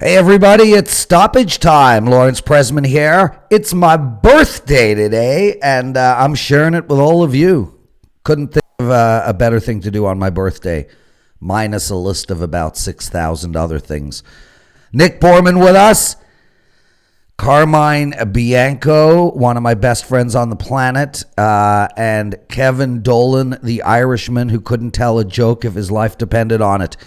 Hey everybody, it's stoppage time. Lawrence Presman here. It's my birthday today, and I'm sharing it with all of you. Couldn't think of a better thing to do on my birthday, minus a list of about 6,000 other things. Nick Borrman with us. Carmine Bianco, one of my best friends on the planet, and Kevin Dolan, the Irishman who couldn't tell a joke if his life depended on it.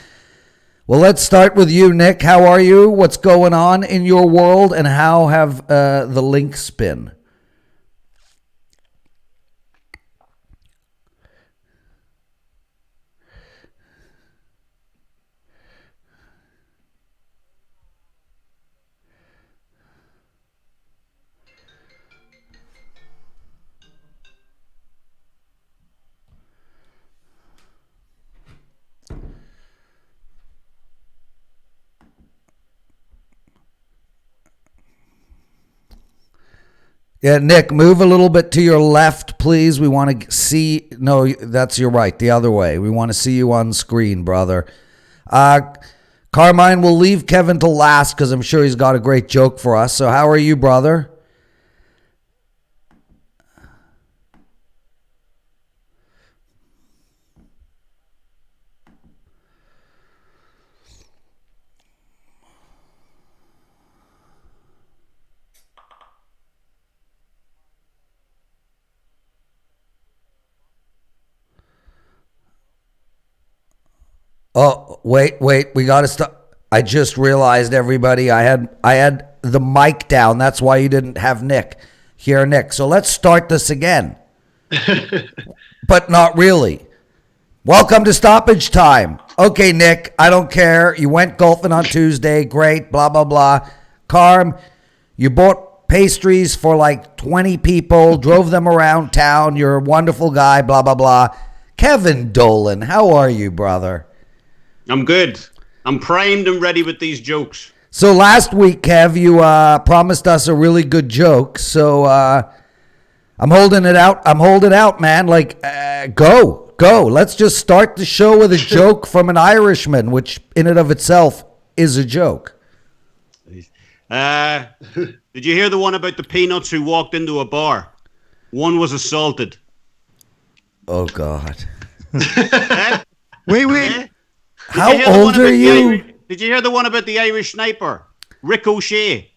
Well, let's start with you, Nick. How are you? What's going on in your world, and how have the links been? Yeah, Nick, move a little bit to your left, please. We want to see. No, that's your right, the other way. We want to see you on screen, brother. Carmine, we'll leave Kevin to last because I'm sure he's got a great joke for us. So how are you, brother? Oh, wait, we got to stop. I just realized, everybody, I had the mic down. That's why you didn't have Nick. Here, Nick. So let's start this again. But not really. Welcome to Stoppage Time. Okay, Nick, I don't care. You went golfing on Tuesday. Great, blah, blah, blah. Carm, you bought pastries for like 20 people, drove them around town. You're a wonderful guy, blah, blah, blah. Kevin Dolan, how are you, brother? I'm good. I'm primed and ready with these jokes. So last week, Kev, you promised us a really good joke. So I'm holding it out. I'm holding out, man. Like, go. Let's just start the show with a joke from an Irishman, which in and of itself is a joke. Did you hear the one about the peanuts who walked into a bar? One was assaulted. Oh, God. Wait. How old are you? Did you hear the one about the Irish sniper? Ricochet.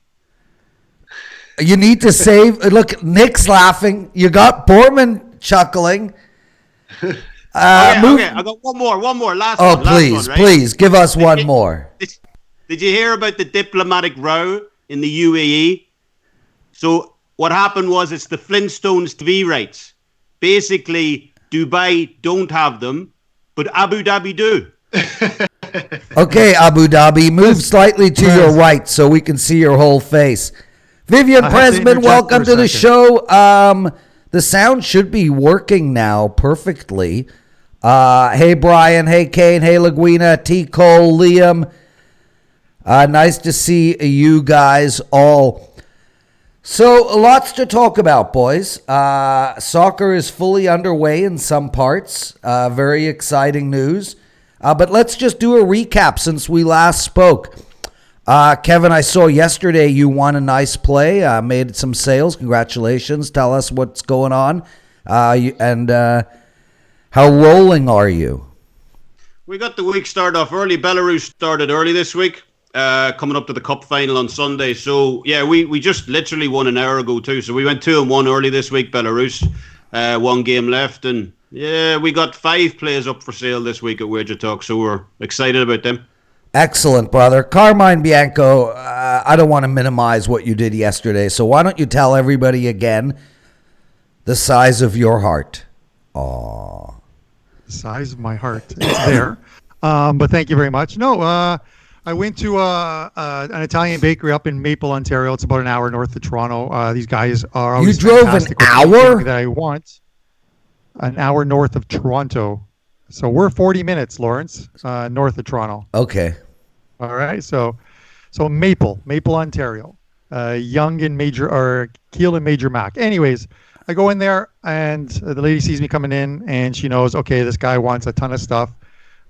You need to save. Look, Nick's laughing. You got Borman chuckling. Okay. I got one more. Last one. Please, give us one more. Did you hear about the diplomatic row in the UAE? So what happened was it's the Flintstones TV rights. Basically, Dubai don't have them, but Abu Dhabi do. Okay, Abu Dhabi, move slightly to your right so we can see your whole face. Vivian Presman, welcome to the show. The sound should be working now perfectly. Hey, Brian. Hey, Kane. Hey, Laguina. T. Cole. Liam. Nice to see you guys all. So, lots to talk about, boys. Soccer is fully underway in some parts. Very exciting news. But let's just do a recap since we last spoke. Kevin, I saw yesterday you won a nice play, made some sales. Congratulations. Tell us what's going on and how rolling are you? We got the week started off early. Belarus started early this week, coming up to the cup final on Sunday. So, yeah, we just literally won an hour ago too. So we went 2-1 early this week, Belarus. One game left, and yeah, we got 5 players up for sale this week at WagerTalk, so we're excited about them. Excellent, brother. Carmine Bianco, I don't want to minimize what you did yesterday, so why don't you tell everybody again the size of your heart? Aww. The size of my heart. It's there. But thank you very much. No, I went to an Italian bakery up in Maple, Ontario. It's about an hour north of Toronto. These guys are always fantastic. You drove an hour? That I want. An hour north of Toronto. So we're 40 minutes, Lawrence, north of Toronto. Okay. All right. So Maple, Ontario. Young and Major, or Keel and Major Mac. Anyways, I go in there and the lady sees me coming in and she knows, okay, this guy wants a ton of stuff.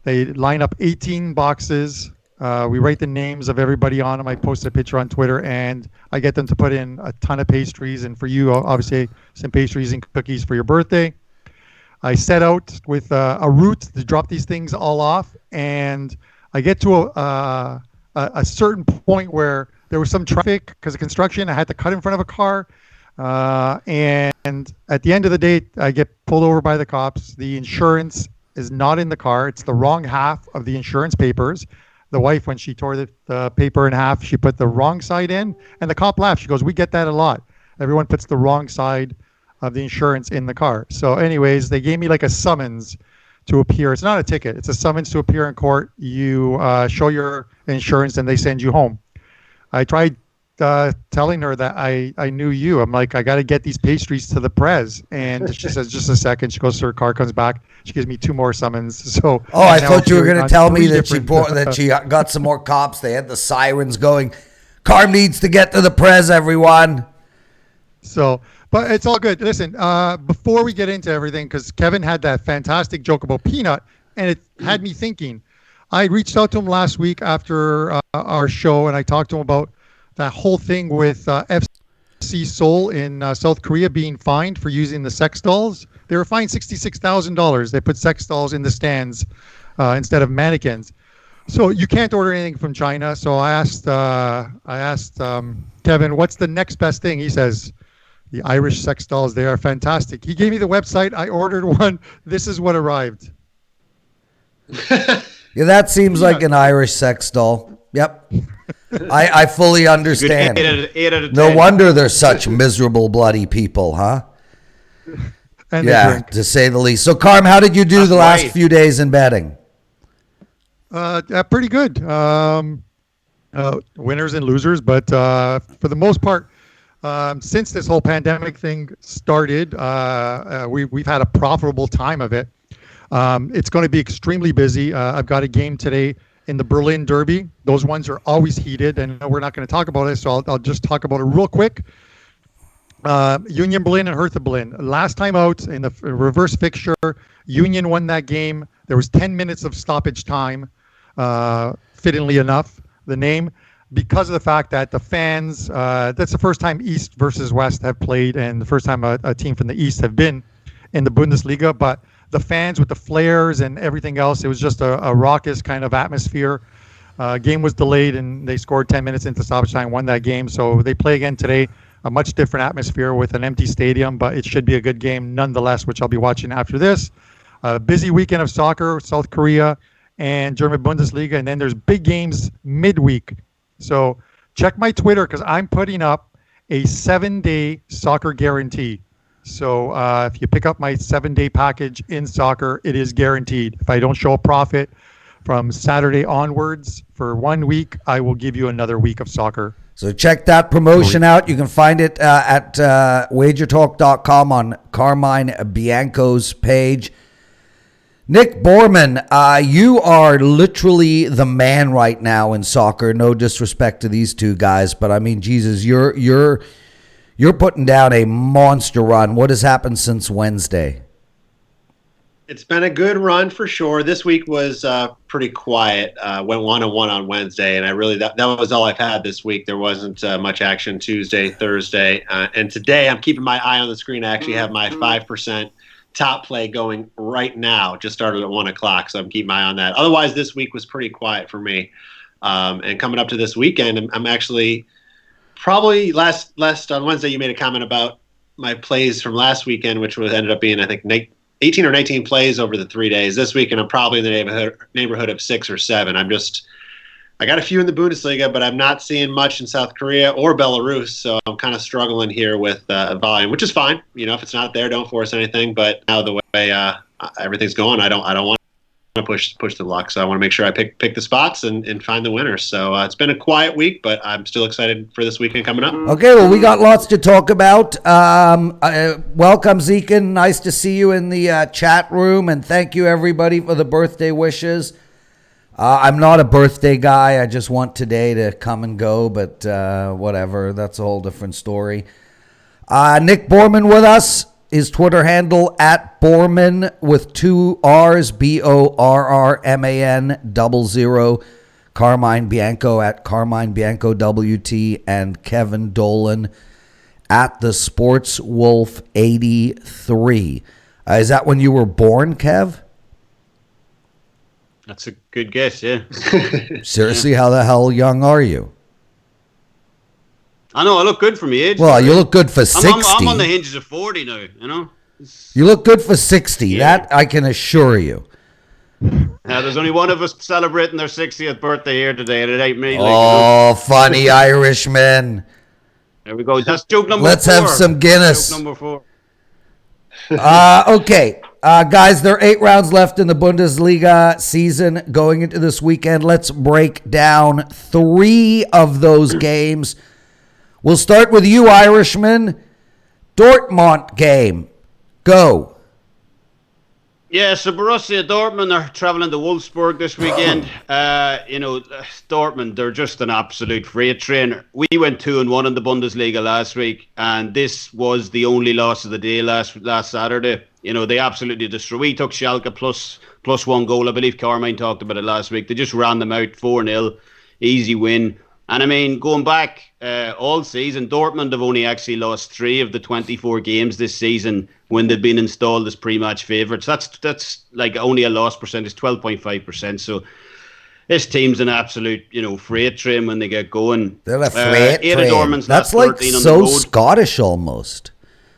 They line up 18 boxes We write the names of everybody on them. I post a picture on Twitter, and I get them to put in a ton of pastries. And for you, obviously, some pastries and cookies for your birthday. I set out with a route to drop these things all off, and I get to a certain point where there was some traffic because of construction. I had to cut in front of a car, and at the end of the day, I get pulled over by the cops. The insurance is not in the car. It's the wrong half of the insurance papers. The wife, when she tore the paper in half, she put the wrong side in, and the cop laughed. She goes, "We get that a lot. Everyone puts the wrong side of the insurance in the car." So anyways, they gave me like a summons to appear. It's not a ticket. It's a summons to appear in court. You show your insurance, and they send you home. I tried telling her that I knew you. I'm like, I got to get these pastries to the Prez. And she says, just a second. She goes to her car, comes back. She gives me 2 more summons. So I thought you were going to tell me that she got some more cops. They had the sirens going. Carm needs to get to the Prez, everyone. So, but it's all good. Listen, before we get into everything, because Kevin had that fantastic joke about Peanut, and it had me thinking. I reached out to him last week after our show, and I talked to him about that whole thing with FC Seoul in South Korea being fined for using the sex dolls. They were fined $66,000. They put sex dolls in the stands instead of mannequins. So you can't order anything from China. So I asked Kevin, what's the next best thing? He says, the Irish sex dolls. They are fantastic. He gave me the website. I ordered one. This is what arrived. Yeah, that seems like an Irish sex doll. Yep. I fully understand. 8 out of 10. No wonder they're such miserable, bloody people, huh? And yeah, to say the least. So, Carm, how did you do the last few days in betting? Pretty good. Winners and losers, but for the most part, since this whole pandemic thing started, we've had a profitable time of it. It's going to be extremely busy. I've got a game today in the Berlin Derby. Those ones are always heated, and we're not going to talk about it, so I'll just talk about it real quick. Union Berlin and Hertha Berlin. Last time out in the reverse fixture, Union won that game. There was 10 minutes of stoppage time, fittingly enough, the name, because of the fact that the fans, that's the first time East versus West have played, and the first time a team from the East have been in the Bundesliga, but the fans with the flares and everything else, it was just a raucous kind of atmosphere. Game was delayed, and they scored 10 minutes into stoppage time, won that game. So they play again today, a much different atmosphere with an empty stadium, but it should be a good game nonetheless, which I'll be watching after this. Busy weekend of soccer, South Korea and German Bundesliga, and then there's big games midweek. So check my Twitter, because I'm putting up a 7-day soccer guarantee. So if you pick up my 7-day package in soccer, it is guaranteed. If I don't show a profit from Saturday onwards for 1 week, I will give you another week of soccer. So check that promotion out. You can find it at WagerTalk.com on Carmine Bianco's page. Nick Borrman, you are literally the man right now in soccer. No disrespect to these two guys, but I mean, Jesus, you're putting down a monster run. What has happened since Wednesday? It's been a good run for sure. This week was pretty quiet. Went 1-1 on Wednesday, and I really that was all I've had this week. There wasn't much action Tuesday, Thursday, and today I'm keeping my eye on the screen. I actually have my 5% top play going right now. Just started at 1 o'clock, so I'm keeping my eye on that. Otherwise, this week was pretty quiet for me. And coming up to this weekend, I'm actually probably last on Wednesday you made a comment about my plays from last weekend, which ended up being, I think, 18 or 19 plays over the 3 days. This weekend, I'm probably in the neighborhood of 6 or 7. I got a few in the Bundesliga, but I'm not seeing much in South Korea or Belarus, so I'm kind of struggling here with volume, which is fine. You know, if it's not there, don't force anything. But now the way everything's going, I don't want to push the luck. So I want to make sure I pick the spots and find the winners. So it's been a quiet week, but I'm still excited for this weekend coming up. Okay, well, we got lots to talk about. Welcome, Zekin. Nice to see you in the chat room, and thank you, everybody, for the birthday wishes. I'm not a birthday guy. I just want today to come and go, but whatever. That's a whole different story. Nick Borrman with us. His Twitter handle at Borrman with 2 R's, BORRMAN 00. Carmine Bianco at Carmine Bianco WT, and Kevin Dolan at the Sports Wolf 83. Is that when you were born, Kev? That's a good guess, yeah. Seriously, how the hell young are you? I know, I look good for my age. Well, you look good for 60. I'm on the hinges of 40 now, you know? You look good for 60. That I can assure you. There's only one of us celebrating their 60th birthday here today, and it ain't me. Funny Irishman. There we go. That's joke number 4. Let's have some Guinness. Joke number 4. Okay. Guys, there are 8 rounds left in the Bundesliga season going into this weekend. Let's break down 3 of those games. We'll start with you, Irishman. Dortmund game. Go. Yeah, so Borussia Dortmund are travelling to Wolfsburg this weekend. Dortmund, they're just an absolute freight train. We went 2-1 in the Bundesliga last week, and this was the only loss of the day last Saturday. You know, they absolutely destroyed. We took Schalke plus 1 goal. I believe Carmine talked about it last week. They just ran them out 4-0. Easy win. And I mean, going back all season, Dortmund have only actually lost 3 of the 24 games this season when they've been installed as pre-match favourites. That's like only a loss percentage, 12.5%. So this team's an absolute, freight train when they get going. They're a freight train. Dortmund's That's like so Scottish almost.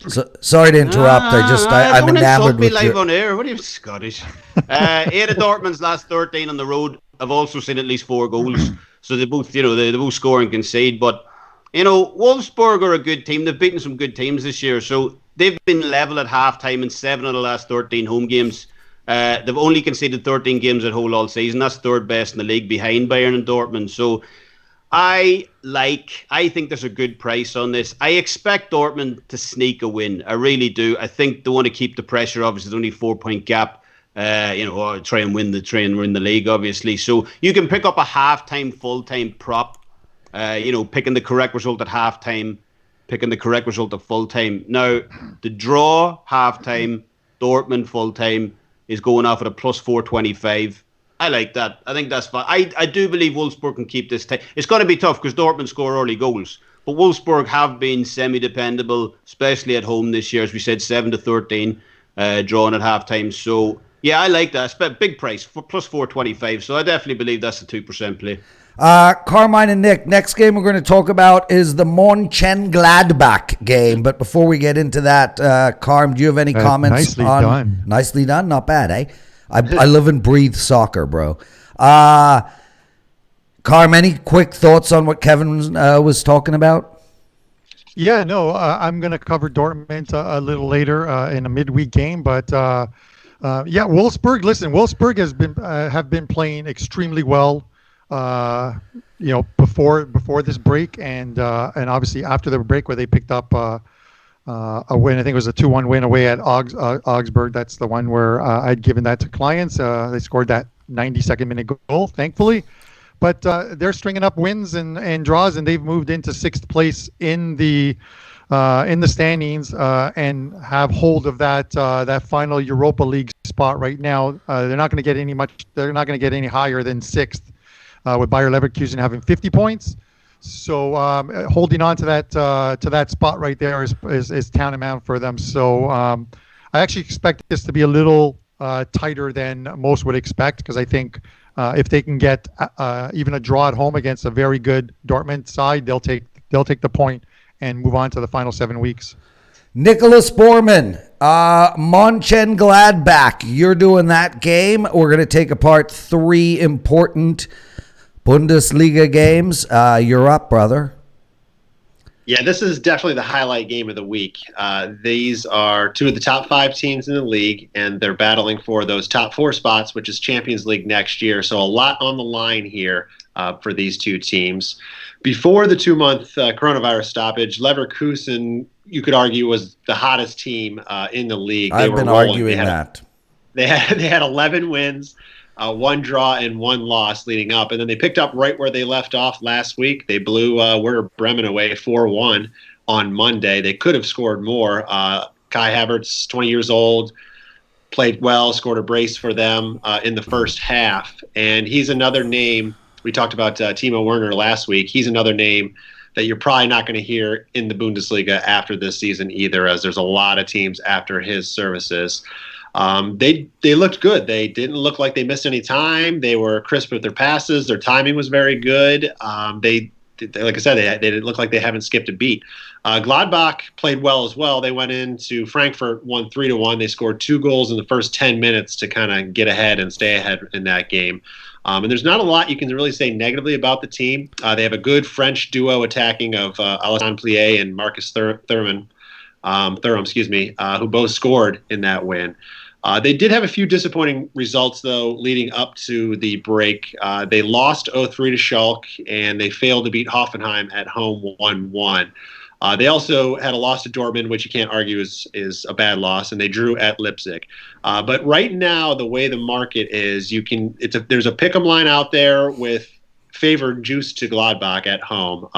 So, sorry to interrupt. I'm enamored with live on air. What are you, Scottish? 8 of Dortmund's last 13 on the road. I've also seen at least 4 goals. So they both, they both score and concede. But, Wolfsburg are a good team. They've beaten some good teams this year. So they've been level at halftime in 7 of the last 13 home games. They've only conceded 13 games at whole all season. That's 3rd best in the league behind Bayern and Dortmund. So I think there's a good price on this. I expect Dortmund to sneak a win. I really do. I think they want to keep the pressure. Obviously, there's only a 4-point gap. Or try and win the league, obviously. So you can pick up a halftime, full-time prop. Picking the correct result at halftime, picking the correct result at full-time. Now, the draw halftime, Dortmund full-time is going off at a plus 425. I like that. I think that's fine. I do believe Wolfsburg can keep this tight. It's going to be tough because Dortmund score early goals. But Wolfsburg have been semi-dependable, especially at home this year. As we said, 7-13 drawn at halftime. So, yeah, I like that. It's a big price, for plus 425. So I definitely believe that's a 2% play. Carmine and Nick, next game we're going to talk about is the Monchengladbach game. But before we get into that, Carm, do you have any comments? Nicely done. Not bad, eh? I live and breathe soccer, bro. Carm, any quick thoughts on what Kevin was talking about? Yeah, no, I'm going to cover Dortmund a little later in a midweek game, but Wolfsburg. Listen, Wolfsburg have been playing extremely well, before this break, and obviously after the break where they picked up a win. I think it was a 2-1 win away at Augsburg. That's the one where I'd given that to clients. They scored that 92nd minute goal, thankfully. But they're stringing up wins and draws, and they've moved into 6th place in the standings and have hold of that final Europa League spot right now. They're not going to get any higher than 6th, with Bayer Leverkusen having 50 points. So holding on to that spot right there is tantamount for them. So I actually expect this to be a little tighter than most would expect, because I think if they can get even a draw at home against a very good Dortmund side, they'll take the point and move on to the final 7 weeks. Nicholas Borrman, Monchengladbach, you're doing that game. We're going to take apart 3 important Bundesliga games. You're up, brother. Yeah, this is definitely the highlight game of the week. These are 2 of the top 5 teams in the league, and they're battling for those top 4 spots, which is Champions League next year. So a lot on the line here for these 2 teams. Before the 2-month coronavirus stoppage, Leverkusen, you could argue, was the hottest team in the league. I've been arguing that. They had 11 wins. 1 draw and 1 loss leading up. And then they picked up right where they left off last week. They blew Werder Bremen away 4-1 on Monday. They could have scored more. Kai Havertz, 20 years old, played well, scored a brace for them in the first half. And he's another name we talked about Timo Werner last week. He's another name that you're probably not going to hear in the Bundesliga after this season either, as there's a lot of teams after his services. They looked good. They didn't look like they missed any time. They were crisp with their passes. Their timing was very good. Like I said, they didn't look like they haven't skipped a beat. Gladbach played well as well. They went into Frankfurt, won 3-1. They scored 2 goals in the first 10 minutes to kind of get ahead and stay ahead in that game. And there's not a lot you can really say negatively about the team. They have a good French duo attacking of Alassane Plie and Marcus Thuram, who both scored in that win. They did have a few disappointing results, though, leading up to the break. They lost 0-3 to Schalke, and they failed to beat Hoffenheim at home 1-1. They also had a loss to Dortmund, which you can't argue is a bad loss, and they drew at Leipzig. But right now, the way the market is, there's a pick'em line out there with favored juice to Gladbach at home,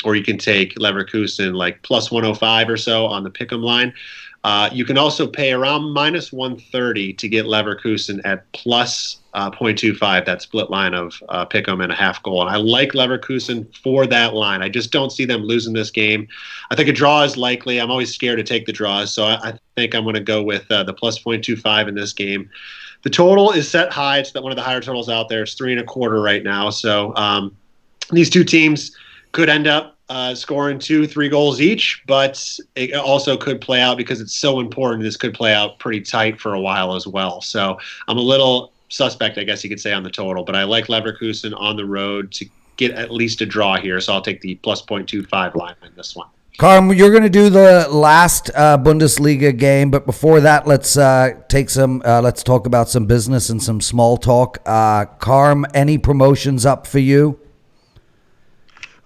or you can take Leverkusen like plus 105 or so on the pick'em line. You can also pay around minus 130 to get Leverkusen at plus 0.25, that split line of pick'em and a half goal. And I like Leverkusen for that line. I just don't see them losing this game. I think a draw is likely. I'm always scared to take the draws, so I think I'm going to go with the plus 0.25 in this game. The total is set high. It's one of the higher totals out there. It's 3.25 right now. So these two teams could end up scoring 2-3 goals each, but it also could play out, because it's so important, this could play out pretty tight for a while as well. So I'm a little suspect, I guess you could say, on the total, but I like Leverkusen on the road to get at least a draw here, so I'll take the plus 0.25 line in this one. Carm, you're going to do the last Bundesliga game, but before that, let's talk about some business and some small talk. Carm, any promotions up for you?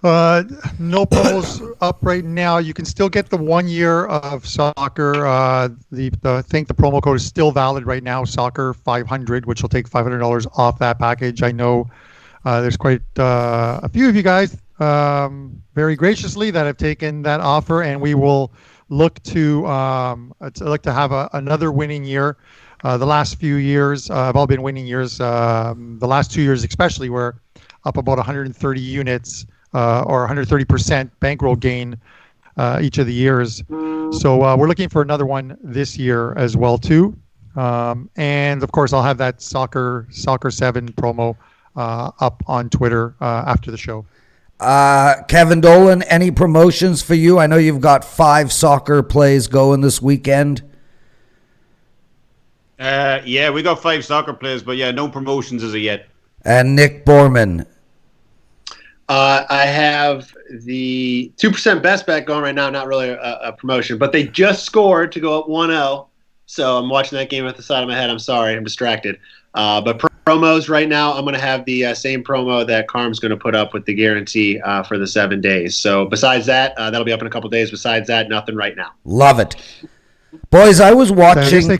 No promos up right now. You can still get the 1 year of soccer. I think the promo code is still valid right now, soccer 500, which will take $500 off that package. I know there's quite a few of you guys very graciously that have taken that offer, and we will look to have another winning year. The last few years have all been winning years. The last 2 years especially were up about 130 units. Or 130% bankroll gain each of the years. So we're looking for another one this year as well too. And of course, I'll have that Soccer 7 promo up on Twitter after the show. Kevin Dolan, any promotions for you? I know you've got 5 soccer plays going this weekend. Yeah, we got 5 soccer plays, but yeah, no promotions as of yet. And Nick Borrman. I have the 2% best bet going right now. Not really a promotion, but they just scored to go up 1-0. So I'm watching that game at the side of my head. I'm sorry, I'm distracted. But promos right now, I'm going to have the same promo that Carm's going to put up with the guarantee for the 7 days. So besides that, that'll be up in a couple days. Besides that, nothing right now. Love it. Boys, I was watching.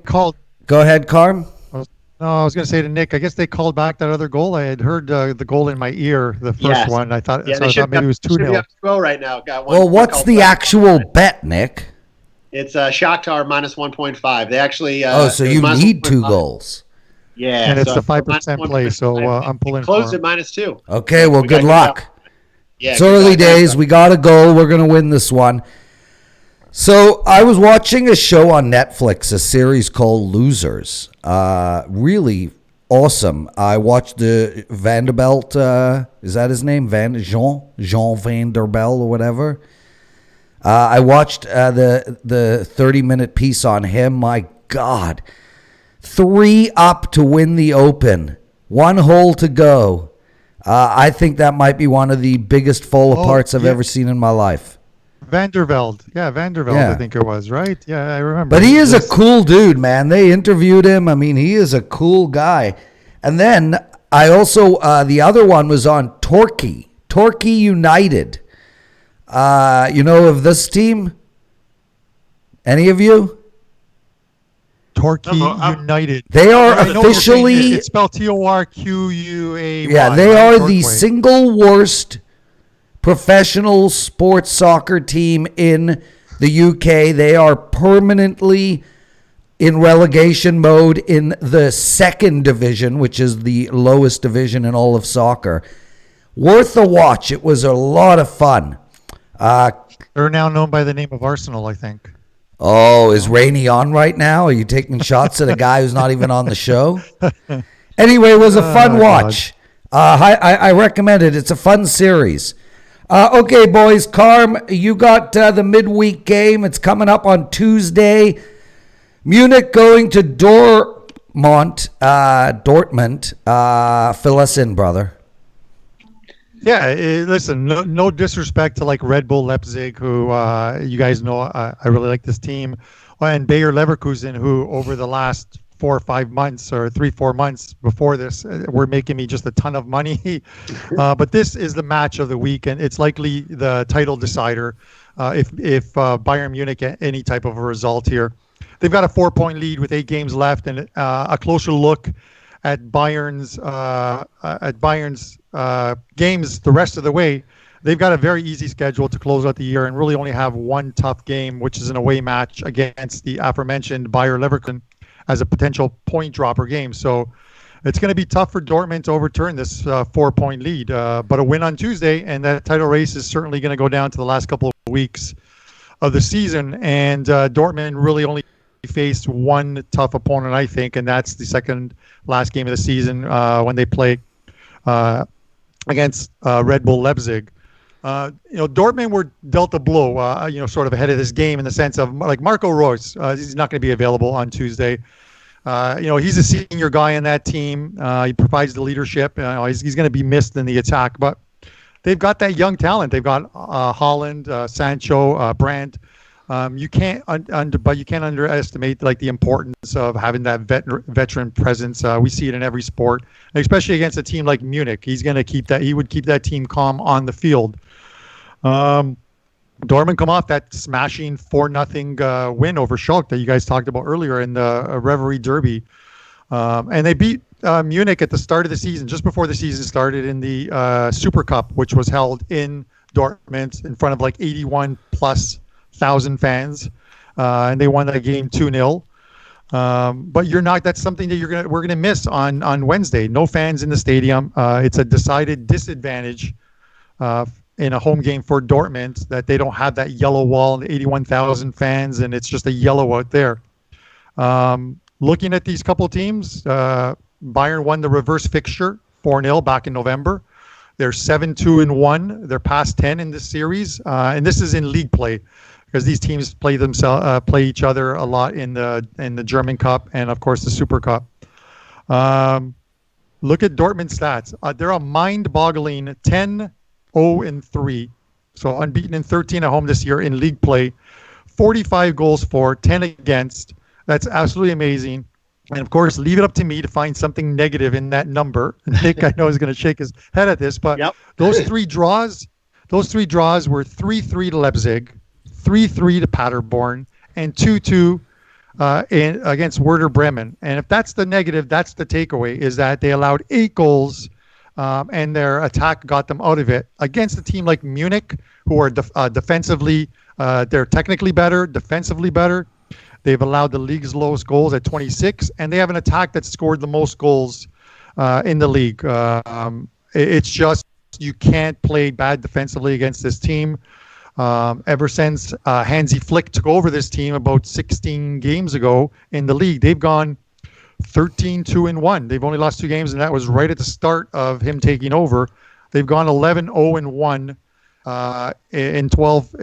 Go ahead, Carm. No, I was going to say to Nick, I guess they called back that other goal. I had heard the goal in my ear, the first one. I thought maybe it was 2-0. Right now. Well, what's the actual bet, Nick? It's Shakhtar minus 1.5. They actually. So you need 2 goals. Yeah, and it's a 5% play, so I'm pulling. Closed at -2. Okay, well, good luck. Yeah, it's early days. We got a goal. We're going to win this one. So I was watching a show on Netflix, a series called Losers. Really awesome. I watched the Vanderbilt. Is that his name? Jean Vanderbilt or whatever. I watched the 30-minute piece on him. My God, 3 up to win the Open. 1 hole to go. I think that might be one of the biggest fall aparts I've ever seen in my life. Vandervelde. Yeah, I think it was, right? Yeah, I remember. But he is a cool dude, man. They interviewed him. I mean, he is a cool guy. And then I also, the other one was on Torquay United. You know of this team? Any of you? Torquay United. They are officially... It's spelled Torquay. Yeah, they are the single worst professional sports soccer team in the UK. They are permanently in relegation mode in the 2nd division, which is the lowest division in all of soccer. Worth a watch. It was a lot of fun. They're now known by the name of Arsenal, I think. Oh, is Rainey on right now? Are you taking shots at a guy who's not even on the show? Anyway, it was a fun watch. I recommend it. It's a fun series. Okay, boys. Carm, you got the midweek game. It's coming up on Tuesday. Munich going to Dortmund. Fill us in, brother. Yeah, listen, no disrespect to like Red Bull Leipzig, who you guys know I really like this team, and Bayer Leverkusen, who over the last 4 or 5 months or 3-4 months before this were making me just a ton of money. But this is the match of the week, and it's likely the title decider if Bayern Munich get any type of a result here. They've got a 4-point lead with 8 games left, and a closer look at Bayern's games the rest of the way. They've got a very easy schedule to close out the year and really only have one tough game, which is an away match against the aforementioned Bayer Leverkusen as a potential point dropper game. So it's going to be tough for Dortmund to overturn this 4-point lead. But a win on Tuesday, and that title race is certainly going to go down to the last couple of weeks of the season. And Dortmund really only faced one tough opponent, I think, and that's the second last game of the season when they play against Red Bull Leipzig. Dortmund were dealt a blow, sort of ahead of this game in the sense of like Marco Reus. He's not going to be available on Tuesday. He's a senior guy in that team. He provides the leadership. He's going to be missed in the attack, but they've got that young talent. They've got Haaland, Sancho, Brandt. You can't underestimate like the importance of having that veteran presence. We see it in every sport, especially against a team like Munich. He would keep that team calm on the field. Dortmund come off that smashing 4-0 win over Schalke that you guys talked about earlier in the Reverie Derby, and they beat Munich at the start of the season, just before the season started, in the Super Cup, which was held in Dortmund in front of like 81,000+ fans, and they won that game 2-0. But that's something that we're gonna miss on Wednesday. No fans in the stadium. It's a decided disadvantage in a home game for Dortmund that they don't have that yellow wall and 81,000 fans, and it's just a yellow out there. Looking at these couple teams, Bayern won the reverse fixture 4-0 back in November. They're 7-2-1. They're past 10 in this series, and this is in league play, because these teams play each other a lot in the German Cup and of course the Super Cup. Look at Dortmund's stats. They're a mind-boggling 10-0-3, so unbeaten in 13 at home this year in league play. 45 goals for, 10 against. That's absolutely amazing. And of course, leave it up to me to find something negative in that number. Nick, I know, is going to shake his head at this, but those three draws were 3-3 to Leipzig, 3-3 to Paderborn, and 2-2 against Werder Bremen. And if that's the negative, that's the takeaway, is that they allowed 8 goals, and their attack got them out of it against a team like Munich, who are defensively, they're technically better, defensively better. They've allowed the league's lowest goals at 26, and they have an attack that scored the most goals in the league. It's just, you can't play bad defensively against this team. Ever since Hansi Flick took over this team about 16 games ago in the league, they've gone 13-2-1. They've only lost 2 games, and that was right at the start of him taking over. They've gone 11-0-1 in 12,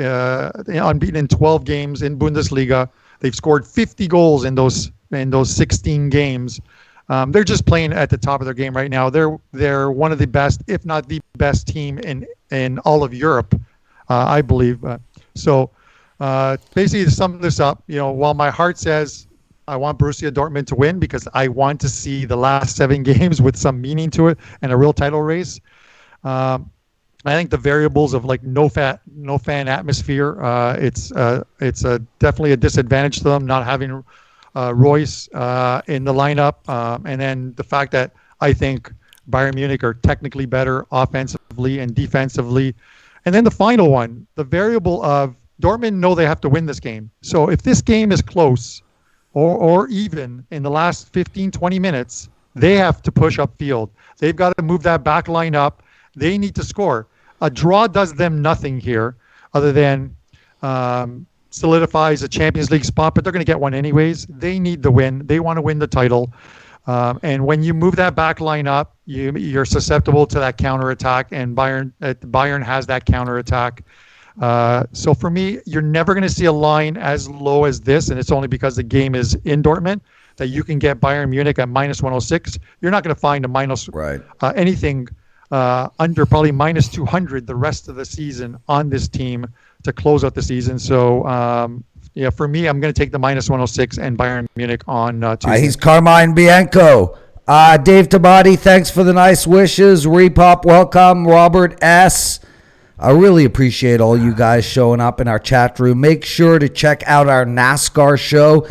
unbeaten in 12 games in Bundesliga. They've scored 50 goals in those 16 games. They're just playing at the top of their game right now. They're one of the best, if not the best team in all of Europe, I believe. So basically, to sum this up, while my heart says I want Borussia Dortmund to win because I want to see the last 7 games with some meaning to it and a real title race, I think the variables of like no fan atmosphere, it's definitely a disadvantage to them not having Reus in the lineup, and then the fact that I think Bayern Munich are technically better offensively and defensively, and then the final one, the variable of Dortmund know they have to win this game. So if this game is close or even in the last 15-20 minutes, they have to push upfield. They've got to move that back line up They need to score. A draw does them nothing here other than solidifies a Champions League spot, but they're going to get one anyways. They need the win. They want to win the title. And when you move that back line up, you're susceptible to that counterattack, and Bayern has that counterattack. So for me, you're never going to see a line as low as this, and it's only because the game is in Dortmund that you can get Bayern Munich at minus 106. You're not going to find a minus anything under probably minus 200 the rest of the season on this team to close out the season. So yeah, for me, I'm going to take the minus 106 and Bayern Munich on Tuesday. He's Carmine Bianco. Dave Tabati, thanks for the nice wishes. Repop, welcome. Robert S. I really appreciate all you guys showing up in our chat room. Make sure to check out our NASCAR show.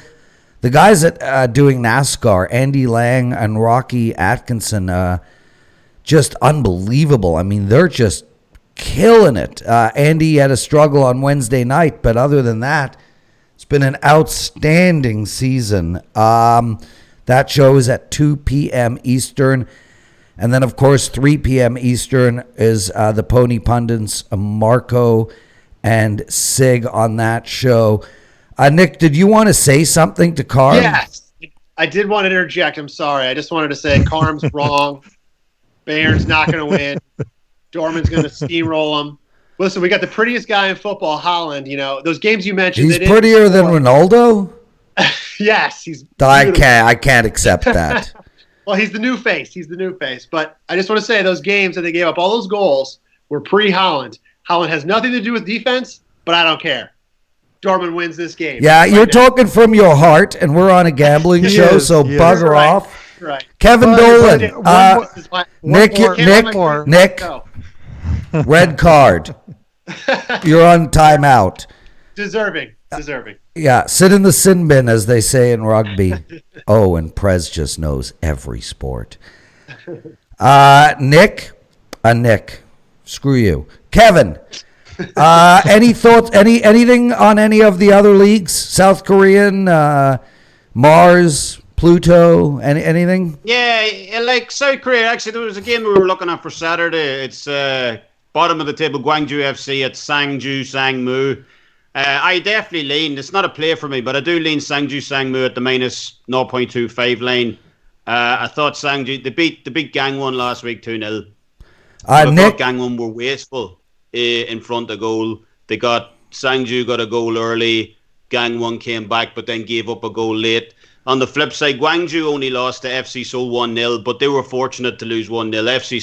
The guys that doing NASCAR, Andy Lang and Rocky Atkinson, just unbelievable. I mean, they're just killing it. Andy had a struggle on Wednesday night, but other than that, it's been an outstanding season. That show is at 2 p.m. Eastern. And then, of course, 3 p.m. Eastern is the Pony Pundits, Marco and Sig on that show. Nick, did you want to say something to Carm? Yes, I did want to interject. I'm sorry. I just wanted to say Carm's wrong. Bayern's not going to win. Dortmund's going to steamroll them. Listen, we got the prettiest guy in football, Holland. You know, those games you mentioned. He's prettier than Ronaldo? Yes, he's I can't accept that. Well, he's the new face. He's the new face. But I just want to say those games that they gave up, all those goals were pre-Holland. Holland has nothing to do with defense, but I don't care. Dortmund wins this game. Yeah, you're talking from your heart, and we're on a gambling show, so bugger off. Right. Kevin Dolan. Nick, Nick, red card. You're on timeout. Deserving. Yeah, sit in the sin bin, as they say in rugby. Oh, and Prez just knows every sport. Nick, screw you. Kevin, any thoughts, anything on any of the other leagues? South Korean, Mars, Pluto, anything? Yeah, like South Korea, actually, there was a game we were looking at for Saturday. It's bottom of the table, Gwangju FC at Sangmu. I definitely lean. It's not a play for me, but I do lean Sangmu at the minus 0.25 lane. I thought Sangju, they beat Gangwon last week 2-0. I thought Gangwon were wasteful in front of goal. Sangju got a goal early. Gangwon came back, but then gave up a goal late. On the flip side, Gwangju only lost to FC Seoul 1-0, but they were fortunate to lose 1-0. FC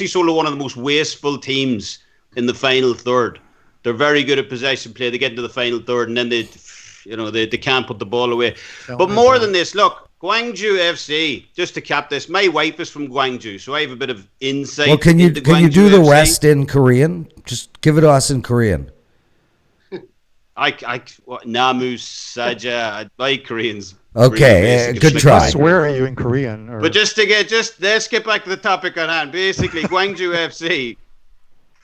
Seoul are one of the most wasteful teams in the final third. They're very good at possession play. They get into the final third, and then they can't put the ball away. But more than this, look, Gwangju FC. Just to cap this, my wife is from Gwangju, so I have a bit of insight. Well, can you do the FC. Rest in Korean? Just give it to us in Korean. Namu Saja. I like Koreans. Okay, really good try. Swear at you in Korean. Or... But let's get back to the topic on hand. Basically, Gwangju FC.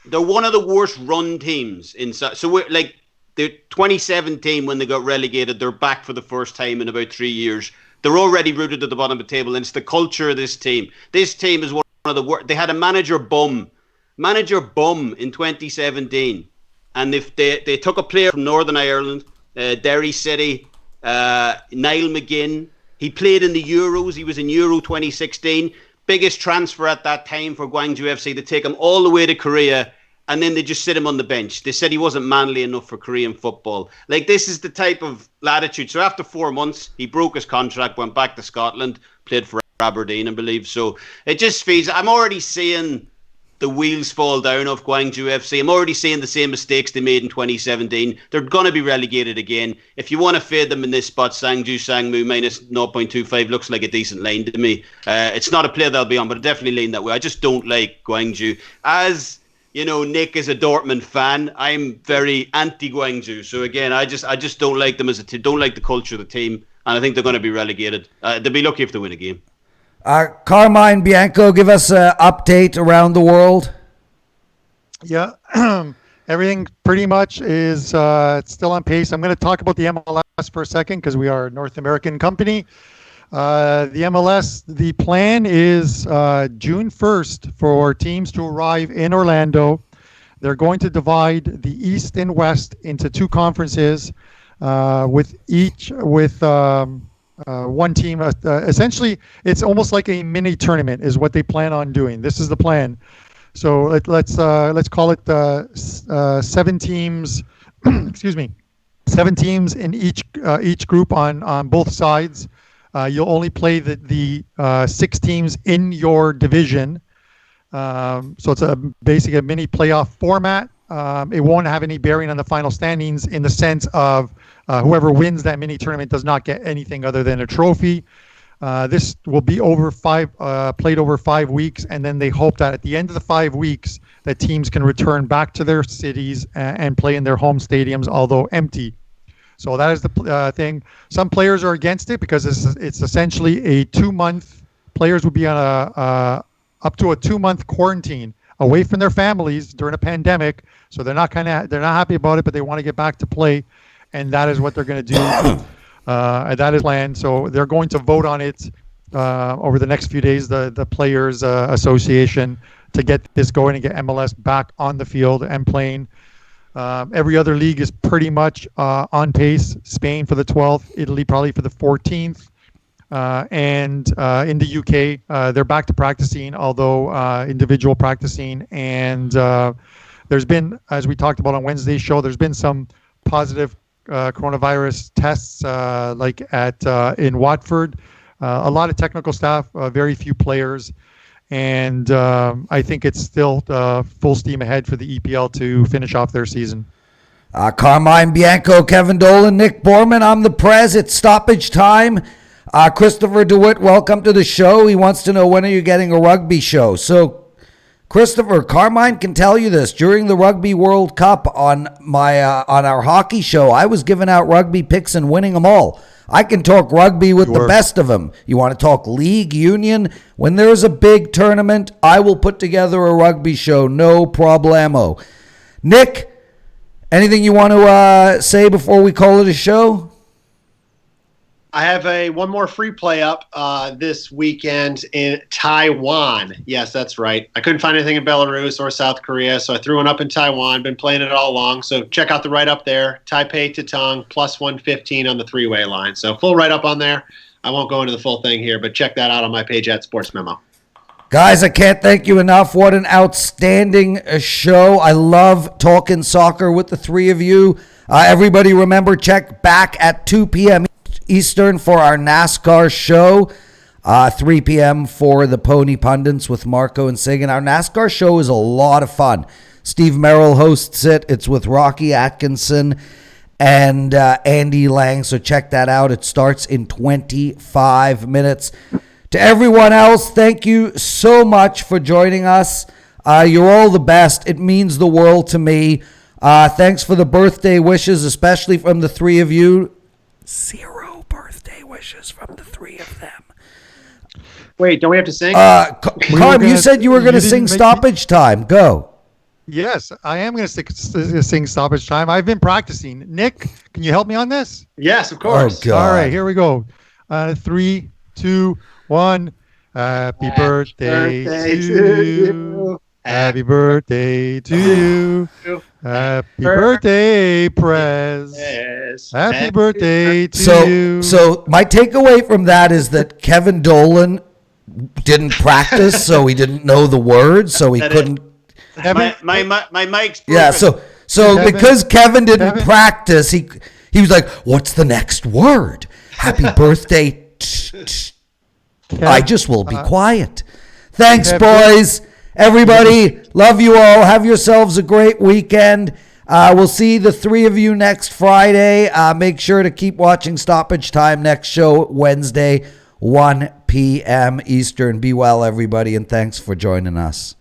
They're one of the worst run teams inside. So we're like the 2017 when they got relegated. They're back for the first time in about 3 years. They're already rooted at the bottom of the table, and it's the culture of this team. This team is one of the worst. They had a manager bum in 2017, and if they took a player from Northern Ireland, Derry City, Niall McGinn. He played in the Euros. He was in Euro 2016. Biggest transfer at that time for Gwangju FC. They take him all the way to Korea, and then they just sit him on the bench. They said he wasn't manly enough for Korean football. Like, this is the type of latitude. So after 4 months, he broke his contract, went back to Scotland, played for Aberdeen, I believe. So it just feels, I'm already seeing the wheels fall down of Gwangju FC. I'm already seeing the same mistakes they made in 2017. They're going to be relegated again. If you want to fade them in this spot, Sangmu minus 0.25 looks like a decent line to me. It's not a play that I'll be on, but I definitely lean that way. I just don't like Gwangju. As you know, Nick is a Dortmund fan. I'm very anti-Gwangju. So again, I just don't like them as a team. Don't like the culture of the team, and I think they're going to be relegated. They'll be lucky if they win a game. Carmine Bianco, give us an update around the world. Yeah, everything pretty much is still on pace. I'm going to talk about the MLS for a second because we are a North American company. The MLS, the plan is June 1st for teams to arrive in Orlando. They're going to divide the East and West into two conferences, with one team. Essentially, it's almost like a mini tournament is what they plan on doing. This is the plan. So let's call it 7 teams. Excuse me, 7 teams in each group on both sides. You'll only play the 6 teams in your division. So it's basically a mini playoff format. It won't have any bearing on the final standings in the sense of whoever wins that mini tournament does not get anything other than a trophy. This will be played over 5 weeks, and then they hope that at the end of the 5 weeks that teams can return back to their cities and play in their home stadiums, although empty. So that is the thing. Some players are against it because it's essentially a 2-month. Players would be on up to a 2-month quarantine away from their families during a pandemic. So they're not happy about it, but they want to get back to play, and that is what they're going to do. That is planned. So they're going to vote on it over the next few days. The Players Association, to get this going and get MLS back on the field and playing. Every other league is pretty much on pace. Spain for the 12th, Italy probably for the 14th. And in the UK, they're back to practicing, although individual practicing. And there's been, as we talked about on Wednesday's show, there's been some positive coronavirus tests, like in Watford. A lot of technical staff, very few players. And I think it's still full steam ahead for the EPL to finish off their season. Carmine Bianco, Kevin Dolan, Nick Borrman. I'm the Prez. It's stoppage time. Christopher DeWitt, welcome to the show. He wants to know, when are you getting a rugby show? So, Christopher, Carmine can tell you this. During the Rugby World Cup on our hockey show, I was giving out rugby picks and winning them all. I can talk rugby with the best of them. You want to talk league, union? When there's a big tournament, I will put together a rugby show. No problemo. Nick, anything you want to say before we call it a show? I have one more free play up this weekend in Taiwan. Yes, that's right. I couldn't find anything in Belarus or South Korea, so I threw one up in Taiwan. Been playing it all along, so check out the write-up there. Taipei to Tong, plus 115 on the 3-way line. So full write-up on there. I won't go into the full thing here, but check that out on my page at Sports Memo. Guys, I can't thank you enough. What an outstanding show. I love talking soccer with the three of you. Everybody remember, check back at 2 p.m. Eastern for our NASCAR show, 3 p.m. for the Pony Pundits with Marco and Sagan. Our NASCAR show is a lot of fun. Steve Merrill hosts it. It's with Rocky Atkinson and Andy Lang, so check that out. It starts in 25 minutes. To everyone else, thank you so much for joining us. You're all the best. It means the world to me. Thanks for the birthday wishes, especially from the three of you. 0 birthday wishes from the three of them. Wait, don't we have to sing? Carm, you said you were going to sing Stoppage Time. Go. Yes, I am going to sing Stoppage Time. I've been practicing. Nick, can you help me on this? Yes, of course. Oh, God. All right, here we go. 3, 2, 1. Happy birthday to you. Happy birthday to you. Happy birthday, Prez. Yes. Happy birthday to you. So my takeaway from that is that Kevin Dolan didn't practice, so he didn't know the words, so he couldn't. My mic's broken. Yeah, so Kevin, because Kevin didn't practice, he was like, "What's the next word? Happy birthday." I just will be quiet. Thanks, boys. Everybody, love you all. Have yourselves a great weekend. We'll see the three of you next Friday. Make sure to keep watching Stoppage Time. Next show Wednesday, 1 p.m. Eastern. Be well, everybody, and thanks for joining us.